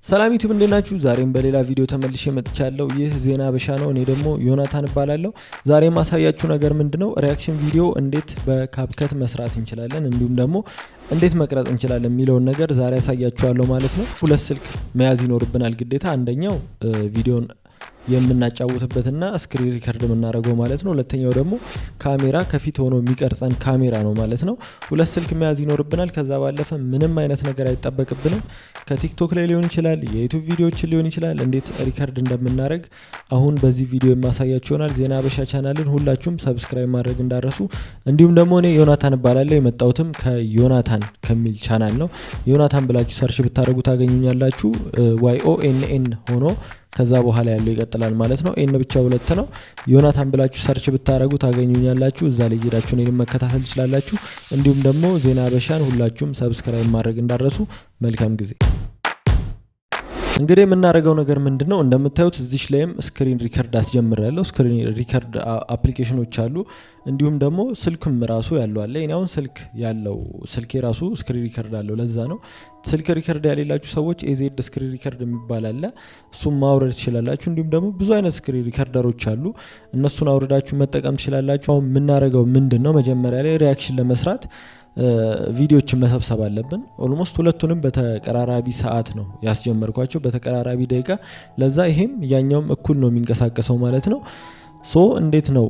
ሰላም ዩቲዩብ እንዴት ናችሁ? ዛሬም በሌላ ቪዲዮ ተመልሼ መጥቻለሁ። ይህ ዜና ሀበሻ ነው። እኔ ደግሞ ዮናታን እባላለሁ። ዛሬ ማሳያችሁ ነገር ምንድነው ሪአክሽን ቪዲዮ እንዴት በካፕከት መስራት እንችላለን እንዲሁም ደግሞ እንዴት መቅረጽ እንችላለን የሚለውን ነገር ዛሬ ያሳያችኋለሁ ማለት ነው። ሁለት ስልክ መያዝ ይኖርብናል ግዴታ። አንደኛው ቪዲዮን የምናጫውትበትና ስክሪን ሪከርድ የምናደርገው ማለት ነው። ሁለተኛው ደግሞ ካሜራ ከፊት ሆኖ የሚቀርጸን ካሜራ ነው ማለት ነው። ሁለት ስልክ መያዝ ይኖርብናል። ከዛ ባለፈ ምንም አይነት ነገር አይጠበቅብንም። ከቲክቶክ ላይ ሊሆን ይችላል፣ የዩቲዩብ ቪዲዮዎችን ሊሆን ይችላል። እንዴት ሪከርድ እንደምናደርግ አሁን በዚህ ቪዲዮ የማሳያችሁ ይሆናል። ዜና ሀበሻ ቻናልን ሁላችሁም ሰብስክራይብ ማድረግ እንዳረሱ። እንዲሁም ደግሞ እኔ ዮናታን እባላለሁ። የመጣሁትም ከዮናታን ከሚል ቻናል ነው። ዮናታን ብላችሁ ሰርች ብታደርጉ ታገኙኛላችሁ። YONN ሆኖ ከዛ በኋላ ያለው ይቀጥላል ማለት ነው። ኤን ብቻ ሁለት ነው። ዮናታን ብላችሁ ሰርች ብታረጉ ታገኙኛላችሁ። እዛ ላይ ሄዳችሁ እኔን መከታተል ትችላላችሁ። እንዲሁም ደግሞ ዜና ሀበሻን ሁላችሁም ሰብስክራይብ ማድረግ እንዳረሱ። መልካም ጊዜ። እንግዲህ የምናደርገው ነገር ምንድነው? እንደምታዩት እዚህ ላይም ስክሪን ሪከርድ አስጀምራለሁ። ስክሪን ሪከርድ አፕሊኬሽኖች አሉ። እንዲሁም ደግሞ ስልክም ራሱ ያለው አለ። እኔ አሁን ስልክ ያለው ስልኬ ራሱ ስክሪን ሪከርድ አለው። ለዛ ነው ስልክ ሪከርድ ያሌላችሁ ሰዎች ኤዜድ ስክሪን ሪከርድ የሚባል አለ። እሱም ማውረድ ትችላላችሁ። እንዲሁም ደግሞ ብዙ አይነት ስክሪን ሪከርደሮች አሉ። እነሱን አውርዳችሁ መጠቀም ትችላላችሁ። አሁን የምናደርገው ምንድነው? መጀመሪያ ላይ ሪአክሽን ለመስራት ቪዲዮዎችን መሰብሰብ አለብን። ኦልሞስት ሁለቱንም በተቀራራቢ ሰዓት ነው ያስጀመርኳቸው፣ በተቀራራቢ ደቂቃ። ለዛ ይሄም ያኛውም እኩል ነው የሚንቀሳቀሰው ማለት ነው። ሶ እንዴት ነው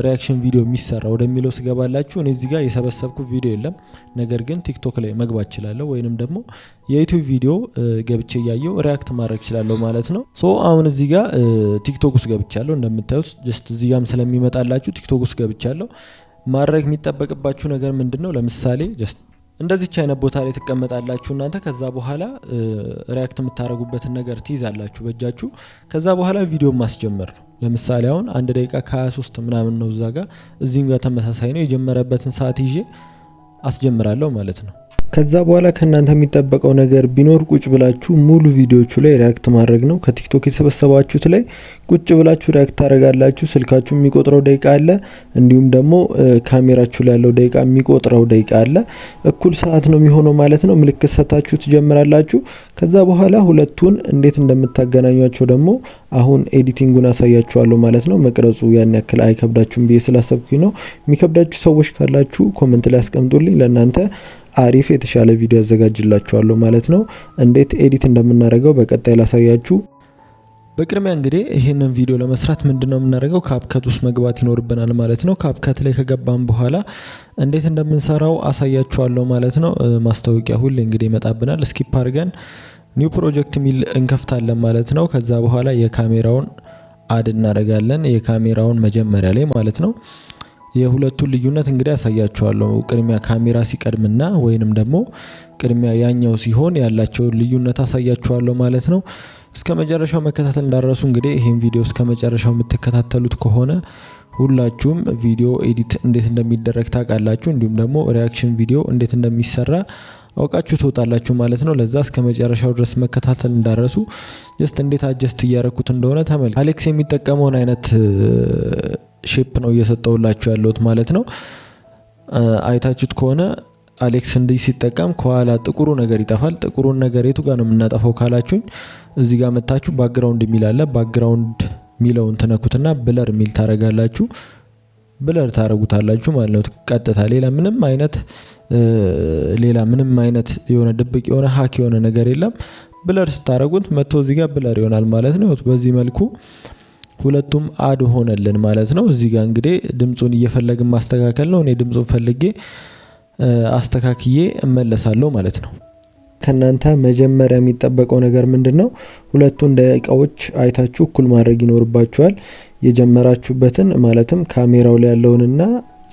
ሪአክሽን ቪዲዮ የሚሰራ ወደሚለው ስገባላችሁ፣ እኔ እዚህ ጋር የሰበሰብኩ ቪዲዮ የለም። ነገር ግን ቲክቶክ ላይ መግባት እችላለሁ ወይንም ደግሞ የዩቲዩብ ቪዲዮ ገብቼ እያየው ሪአክት ማድረግ እችላለሁ ማለት ነው። ሶ አሁን እዚህ ጋር ቲክቶክ ውስጥ ገብቻለሁ። እንደምታዩት ጀስት እዚህ ጋርም ስለሚመጣላችሁ ቲክቶክ ውስጥ ገብቻለሁ። ማድረግ የሚጠበቅባችሁ ነገር ምንድነው? ለምሳሌ ጀስት እንደዚች አይነት ቦታ ላይ ትቀመጣላችሁ እናንተ። ከዛ በኋላ ሪአክት የምታደርጉበትን ነገር ትይዛላችሁ በእጃችሁ። ከዛ በኋላ ቪዲዮ ማስጀመር ነው። ለምሳሌ አሁን 1 ደቂቃ ከ23 ምናምን ነው እዛ ጋር፣ እዚህም ጋር ተመሳሳይ ነው። የጀመረበትን ሰዓት ይዤ አስጀምራለሁ ማለት ነው። ከዛ በኋላ ከእናንተ የሚጠበቀው ነገር ቢኖር ቁጭ ብላችሁ ሙሉ ቪዲዮቹ ላይ ሪአክት ማድረግ ነው። ከቲክቶክ የሰበሰባችሁት ላይ ቁጭ ብላችሁ ሪአክት ታደርጋላችሁ። ስልካችሁ የሚቆጥረው ደቂቃ አለ፣ እንዲሁም ደግሞ ካሜራችሁ ላይ ያለው ደቂቃ የሚቆጥረው ደቂቃ አለ። እኩል ሰዓት ነው የሚሆነው ማለት ነው። ምልክት ሰታችሁ ትጀምራላችሁ። ከዛ በኋላ ሁለቱን እንዴት እንደምታገናኟቸው ደግሞ አሁን ኤዲቲንጉን አሳያችኋለሁ ማለት ነው። መቅረጹ ያን ያክል አይከብዳችሁም ብዬ ስላሰብኩኝ ነው። የሚከብዳችሁ ሰዎች ካላችሁ ኮመንት ላይ አስቀምጡልኝ። ለእናንተ አሪፍ የተሻለ ቪዲዮ ያዘጋጅላችኋለሁ ማለት ነው። እንዴት ኤዲት እንደምናደርገው በቀጣይ ላሳያችሁ። በቅድሚያ እንግዲህ ይህንን ቪዲዮ ለመስራት ምንድነው የምናደርገው? ካፕከት ውስጥ መግባት ይኖርብናል ማለት ነው። ካፕከት ላይ ከገባን በኋላ እንዴት እንደምንሰራው አሳያችኋለሁ ማለት ነው። ማስታወቂያ ሁሌ እንግዲህ ይመጣብናል። ስኪፕ አድርገን ኒው ፕሮጀክት ሚል እንከፍታለን ማለት ነው። ከዛ በኋላ የካሜራውን አድ እናደርጋለን። የካሜራውን መጀመሪያ ላይ ማለት ነው። የሁለቱን ልዩነት እንግዲህ ያሳያችኋለሁ። ቅድሚያ ካሜራ ሲቀድምና ወይንም ደግሞ ቅድሚያ ያኛው ሲሆን ያላቸውን ልዩነት አሳያችኋለሁ ማለት ነው። እስከ መጨረሻው መከታተል እንዳረሱ። እንግዲህ ይሄን ቪዲዮ እስከ መጨረሻው የምትከታተሉት ከሆነ ሁላችሁም ቪዲዮ ኤዲት እንዴት እንደሚደረግ ታውቃላችሁ። እንዲሁም ደግሞ ሪአክሽን ቪዲዮ እንዴት እንደሚሰራ አውቃችሁ ትወጣላችሁ ማለት ነው። ለዛ እስከ መጨረሻው ድረስ መከታተል እንዳረሱ። ጀስት እንዴት አጀስት እያረኩት እንደሆነ ተመልከቱ። አሌክስ የሚጠቀመውን አይነት ሼፕ ነው እየሰጠውላችሁ ያለሁት ማለት ነው። አይታችሁት ከሆነ አሌክስ እንዲህ ሲጠቀም ከኋላ ጥቁሩ ነገር ይጠፋል። ጥቁሩን ነገር የቱ ጋር ነው የምናጠፋው ካላችሁኝ፣ እዚህ ጋር መታችሁ ባክግራውንድ የሚል አለ። ባክግራውንድ ሚለውን ትነኩትና ብለር ሚል ታረጋላችሁ። ብለር ታረጉታላችሁ ማለት ነው። ቀጥታ ሌላ ምንም አይነት የሆነ ድብቅ የሆነ ሀክ የሆነ ነገር የለም። ብለር ስታረጉት መጥቶ እዚህ ጋር ብለር ይሆናል ማለት ነው። በዚህ መልኩ ሁለቱም አድ ሆነልን ማለት ነው። እዚህ ጋር እንግዲህ ድምጹን እየፈለግን ማስተካከል ነው። እኔ ድምጹን ፈልጌ አስተካክዬ እመለሳለሁ ማለት ነው። ከናንተ መጀመሪያ የሚጠበቀው ነገር ምንድነው? ሁለቱን ደቂቃዎች አይታችሁ እኩል ማድረግ ይኖርባችኋል። የጀመራችሁበትን ማለትም ካሜራው ላይ ያለውንና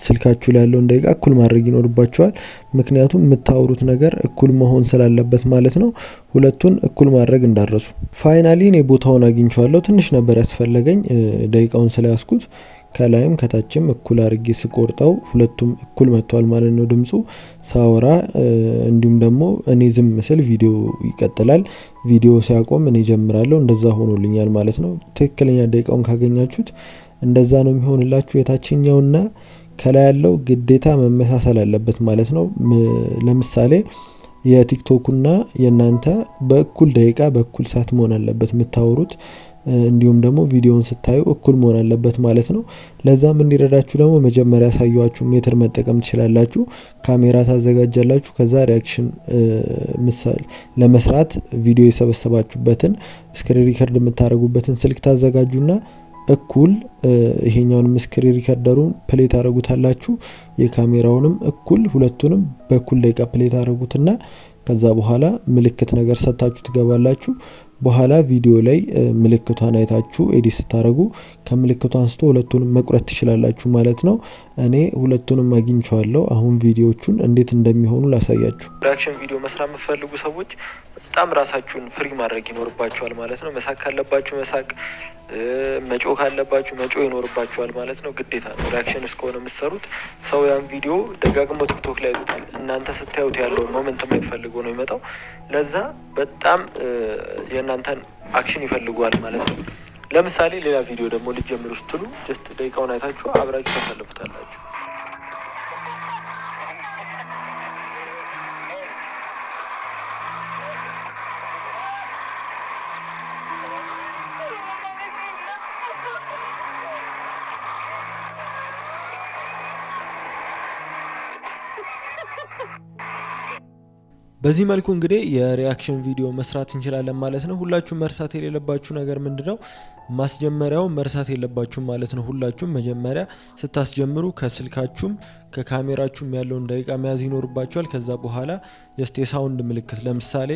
ስልካችሁ ላይ ያለውን ደቂቃ እኩል ማድረግ ይኖርባችኋል። ምክንያቱም የምታወሩት ነገር እኩል መሆን ስላለበት ማለት ነው። ሁለቱን እኩል ማድረግ እንዳረሱ። ፋይናሊ እኔ ቦታውን አግኝቻለሁ። ትንሽ ነበር ያስፈለገኝ ደቂቃውን ስለያዝኩት። ከላይም ከታችም እኩል አድርጌ ስቆርጠው ሁለቱም እኩል መጥቷል ማለት ነው። ድምጹ ሳወራ እንዲሁም ደግሞ እኔ ዝም ምስል ቪዲዮ ይቀጥላል። ቪዲዮ ሲያቆም እኔ ጀምራለሁ። እንደዛ ሆኖልኛል ማለት ነው። ትክክለኛ ደቂቃውን ካገኛችሁት እንደዛ ነው የሚሆንላችሁ። የታችኛውና ከላይ ያለው ግዴታ መመሳሰል አለበት ማለት ነው። ለምሳሌ የቲክቶኩና የእናንተ በእኩል ደቂቃ በእኩል ሰዓት መሆን አለበት የምታወሩት፣ እንዲሁም ደግሞ ቪዲዮውን ስታዩ እኩል መሆን አለበት ማለት ነው። ለዛም እንዲረዳችሁ ደግሞ መጀመሪያ ያሳየኋችሁ ሜትር መጠቀም ትችላላችሁ። ካሜራ ታዘጋጃላችሁ። ከዛ ሪያክሽን ምሳሌ ለመስራት ቪዲዮ የሰበሰባችሁበትን ስክሪን ሪከርድ የምታደርጉበትን ስልክ ታዘጋጁና እኩል ይሄኛውንም ስክሪን ሪከርደሩን ፕሌይ ታደርጉታላችሁ። የካሜራውንም እኩል ሁለቱንም በእኩል ደቂቃ ፕሌይ ታደርጉትና ከዛ በኋላ ምልክት ነገር ሰጥታችሁ ትገባላችሁ። በኋላ ቪዲዮ ላይ ምልክቷን አይታችሁ ኤዲት ስታደርጉ ከምልክቷ አንስቶ ሁለቱንም መቁረጥ ትችላላችሁ ማለት ነው። እኔ ሁለቱንም አግኝቼዋለሁ። አሁን ቪዲዮቹን እንዴት እንደሚሆኑ ላሳያችሁ። ሪአክሽን ቪዲዮ መስራት የምትፈልጉ ሰዎች በጣም ራሳችሁን ፍሪ ማድረግ ይኖርባችኋል ማለት ነው። መሳቅ ካለባችሁ መሳቅ፣ መጮህ ካለባችሁ መጮህ ይኖርባችኋል ማለት ነው። ግዴታ ነው። ሪአክሽን እስከሆነ የምትሰሩት ሰው ያን ቪዲዮ ደጋግሞ ቲክቶክ ላይ ይወጣል። እናንተ ስታዩት ያለውን ሞመንት የማይፈልገው ነው የሚመጣው። ለዛ በጣም የእናንተን አክሽን ይፈልጓል ማለት ነው። ለምሳሌ ሌላ ቪዲዮ ደግሞ ልጀምሩ ስትሉ ጀስት ደቂቃውን አይታችሁ አብራችሁ ታሳልፉታላችሁ። በዚህ መልኩ እንግዲህ የሪአክሽን ቪዲዮ መስራት እንችላለን ማለት ነው። ሁላችሁም መርሳት የሌለባችሁ ነገር ምንድነው? ማስጀመሪያው መርሳት የለባችሁም ማለት ነው። ሁላችሁም መጀመሪያ ስታስጀምሩ ከስልካችሁም ከካሜራችሁም ያለውን ደቂቃ መያዝ ይኖርባችኋል። ከዛ በኋላ ጀስት የሳውንድ ምልክት ለምሳሌ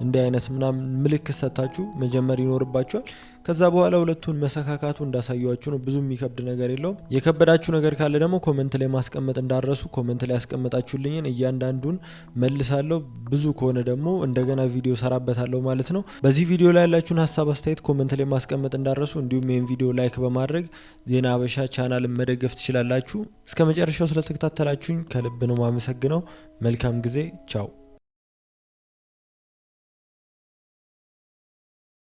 እንዲህ አይነት ምናምን ምልክት ሰጥታችሁ መጀመር ይኖርባችኋል። ከዛ በኋላ ሁለቱን መሰካካቱ እንዳሳያችሁ ነው። ብዙ የሚከብድ ነገር የለውም። የከበዳችሁ ነገር ካለ ደግሞ ኮመንት ላይ ማስቀመጥ እንዳረሱ። ኮመንት ላይ ያስቀመጣችሁልኝን እያንዳንዱን መልሳለሁ። ብዙ ከሆነ ደግሞ እንደገና ቪዲዮ ሰራበታለሁ ማለት ነው። በዚህ ቪዲዮ ላይ ያላችሁን ሀሳብ አስተያየት ኮመንት ላይ ማስቀመጥ እንዳረሱ። እንዲሁም ይህን ቪዲዮ ላይክ በማድረግ ዜና ሀበሻ ቻናልን መደገፍ ትችላላችሁ። እስከ መጨረሻው ስለተከታተላችሁኝ ከልብ ነው ማመሰግነው። መልካም ጊዜ። ቻው